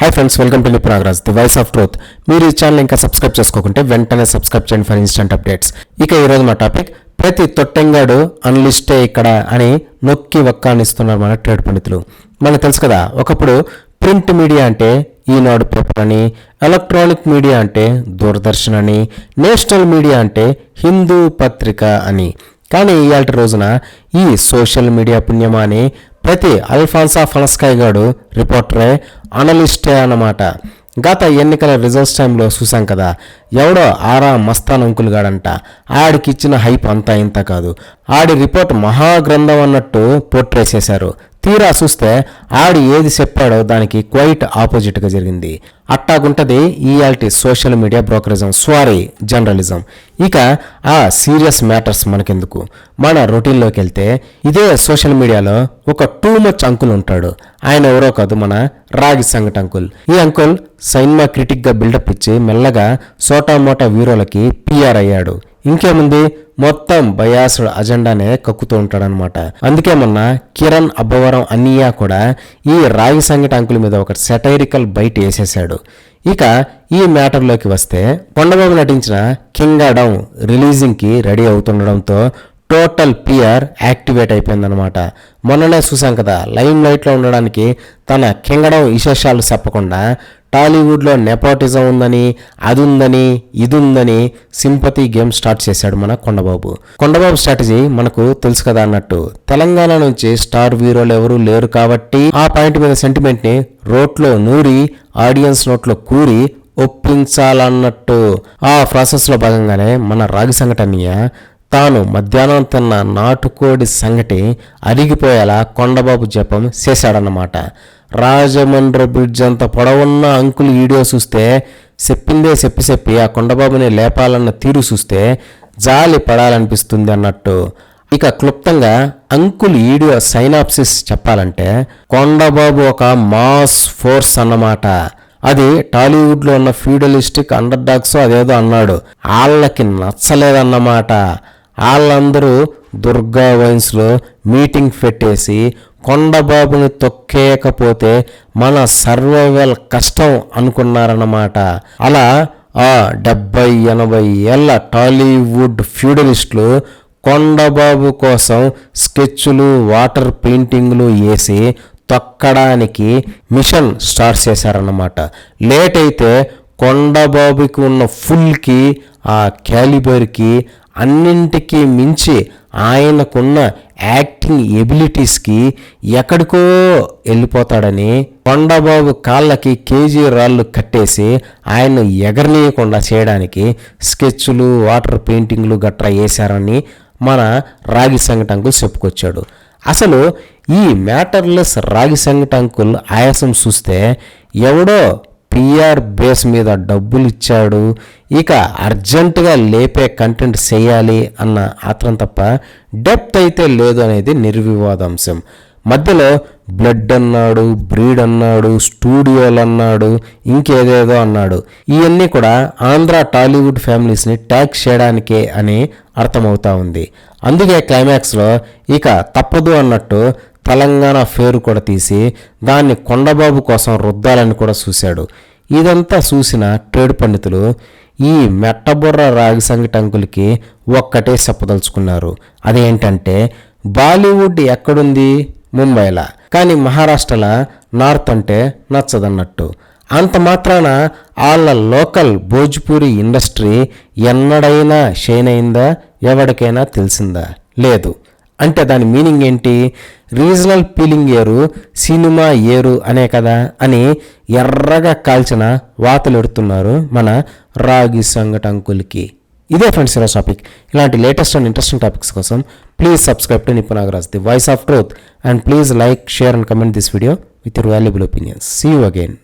Hi friends, welcome to Nipu Nagaraj, the voice of truth. మీరు ఈ channel ఇంకా సబ్స్క్రైబ్ చేసుకోకుంటే వెంటనే సబ్స్క్రైబ్ చేయండి ఫర్ ఇన్స్టెంట్ అప్డేట్స్. ఇక ఈరోజు మా టాపిక్, ప్రతి తొట్టెంగాడు అనలిస్టే ఇక్కడ అని నొక్కి వక్కానిస్తున్నారు మన ట్రేడ్ పండితులు. మనకు తెలుసు కదా, ఒకప్పుడు ప్రింట్ మీడియా అంటే ఈనాడు పేపర్ అని, ఎలక్ట్రానిక్ మీడియా అంటే దూరదర్శన్ అని, నేషనల్ మీడియా అంటే హిందూ పత్రిక అని. కానీ ఇవాళ రోజున ఈ సోషల్ మీడియా పుణ్యమా అని ప్రతి అల్ఫాన్సా ఫలస్కాయ్ గాడు రిపోర్టరే, అనలిస్టే అన్నమాట. గత ఎన్నికల రిజల్ట్స్ టైంలో చూసాం కదా, ఎవడో ఆరా మస్తాన్ అంకుల్ గాడంట, ఆడికి ఇచ్చిన హైప్ అంతా ఇంత కాదు, ఆడి రిపోర్ట్ మహాగ్రంథం అన్నట్టు పోర్ట్రే చేశారు. తీరా చూస్తే ఆడి ఏది చెప్పాడో దానికి క్వైట్ ఆపోజిట్గా జరిగింది. అట్టాగుంటది ఈయాల్టి social media brokerism, sorry journalism. ఇక ఆ సీరియస్ మ్యాటర్స్ మనకెందుకు, మన రొటీన్లోకి వెళ్తే ఇదే సోషల్ మీడియాలో ఒక టూ మచ్ అంకుల్ ఉంటాడు. ఆయన ఎవరో కాదు, మన రాగి సంగటి అంకుల్. ఈ అంకుల్ సినిమా క్రిటిక్గా బిల్డప్ ఇచ్చి మెల్లగా సోటా మోటా హీరోలకి పిఆర్ అయ్యాడు. ఇంకేముంది, మొత్తం బయాస్డ్ అజెండానే కక్కుతూ ఉంటాడనమాట. అందుకే మొన్న కిరణ్ అబ్బవరం అన్నయ్య కూడా ఈ రాగి సంగటి అంకుల్ మీద ఒక సెటైరికల్ బైట్ వేసేశాడు. ఇక ఈ మ్యాటర్లోకి వస్తే, కొండబాబు నటించిన కింగ్డమ్ రిలీజింగ్కి రెడీ అవుతుండడంతో టోటల్ పిఆర్ యాక్టివేట్ అయిపోయిందనమాట. మొన్ననే చూసాం కదా, లైమ్ లైట్లో ఉండడానికి తన కింగ్డమ్ విశేషాలు చెప్పకుండా టాలీవుడ్లో నెపోటిజం ఉందని, అది ఉందని, ఇది ఉందని సింపతి గేమ్ స్టార్ట్ చేశాడు మన కొండబాబు. కొండబాబు స్ట్రాటజీ మనకు తెలుసు కదా అన్నట్టు, తెలంగాణ నుంచి స్టార్ హీరోలు ఎవరు లేరు కాబట్టి ఆ పాయింట్ మీద సెంటిమెంట్ని రోట్లో నూరి ఆడియన్స్ నోట్లో కూరి ఒప్పించాలన్నట్టు. ఆ ప్రాసెస్లో భాగంగానే మన రాగి సంఘటనీయ తాను మధ్యాహ్నం తిన్న నాటుకోడి సంగటి అరిగిపోయేలా కొండబాబు జపం చేశాడన్నమాట. రాజమండ్రి బ్రిడ్జ్ అంత పొడవున్న అంకుల్ వీడియో చూస్తే చెప్పిందే చెప్పి ఆ కొండబాబుని లేపాలన్న తీరు చూస్తే జాలి పడాలనిపిస్తుంది అన్నట్టు. ఇక క్లుప్తంగా అంకుల్ వీడియో సైనాప్సిస్ చెప్పాలంటే, కొండబాబు ఒక మాస్ ఫోర్స్ అన్నమాట. అది టాలీవుడ్లో ఉన్న ఫ్యూడలిస్టిక్ అండర్ డాగ్స్ అదేదో అన్నాడు, వాళ్ళకి నచ్చలేదన్నమాట. వాళ్ళందరూ దుర్గా వైన్స్లో మీటింగ్ పెట్టేసి కొండబాబుని తొక్కేయకపోతే మన సర్వైవల్ కష్టం అనుకున్నారన్నమాట. అలా ఆ 70-80 ఏళ్ల టాలీవుడ్ ఫ్యూడలిస్టులు కొండబాబు కోసం స్కెచ్లు, వాటర్ పెయింటింగ్లు వేసి తొక్కడానికి మిషన్ స్టార్ట్ చేశారన్నమాట. లేట్ అయితే కొండబాబుకి ఉన్న ఫుల్కి, ఆ క్యాలిబర్కి, అన్నింటికీ మించి ఆయనకున్న యాక్టింగ్ ఎబిలిటీస్కి ఎక్కడికో వెళ్ళిపోతాడని కొండబాబు కాళ్ళకి కేజీ రాళ్ళు కట్టేసి ఆయన్ను ఎగరనీయకుండా చేయడానికి స్కెచ్లు, వాటర్ పెయింటింగ్లు గట్రా వేశారని మన రాగి సంగటి అంకుల్ చెప్పుకొచ్చాడు. అసలు ఈ మ్యాటర్లెస్ రాగి సంగటి అంకుల్ ఆయాసం చూస్తే ఎవడో పిఆర్ బేస్ మీద డబ్బులు ఇచ్చాడు, ఇక అర్జెంటుగా లేపే కంటెంట్ చేయాలి అన్న ఆత్రం తప్ప డెప్త్ అయితే లేదు అనేది నిర్వివాదాంశం. మధ్యలో బ్లడ్ అన్నాడు, బ్రీడ్ అన్నాడు, స్టూడియోలు అన్నాడు, ఇంకేదేదో అన్నాడు. ఇవన్నీ కూడా ఆంధ్ర టాలీవుడ్ ఫ్యామిలీస్ని ట్యాగ్ చేయడానికే అని అర్థమవుతా ఉంది. అందుకే క్లైమాక్స్లో ఇక తప్పదు అన్నట్టు తెలంగాణ పేరు కూడా తీసి దాన్ని కొండబాబు కోసం రుద్దాలని కూడా చూశాడు. ఇదంతా చూసిన ట్రేడ్ పండితులు ఈ మెట్టబుర్ర రాగి సంగటి అంకుల్కి ఒక్కటే చెప్పదలుచుకున్నారు. అదేంటంటే, బాలీవుడ్ ఎక్కడుంది? ముంబైలా, కానీ మహారాష్ట్రలో నార్త్ అంటే నచ్చదన్నట్టు. అంత మాత్రాన వాళ్ళ లోకల్ భోజ్పూరి ఇండస్ట్రీ ఎన్నడైనా షైన్ అయిందా? ఎవరికైనా తెలిసిందా? లేదు. అంటే దాని మీనింగ్ ఏంటి? రీజనల్ ఫీలింగ్ ఏరు, సినిమా ఏరు అనే కదా అని ఎర్రగా కాల్చిన వాతలు ఎడుతున్నారు మన రాగి సంగటి అంకుల్కి. ఇదే ఫ్రెండ్స్ ఈరోజు టాపిక్. ఇలాంటి లేటెస్ట్ అండ్ ఇంట్రెస్టింగ్ టాపిక్స్ కోసం please subscribe to Nipu Nagaraj, the voice of truth, and please like, share and comment this video with your valuable opinions. See you again.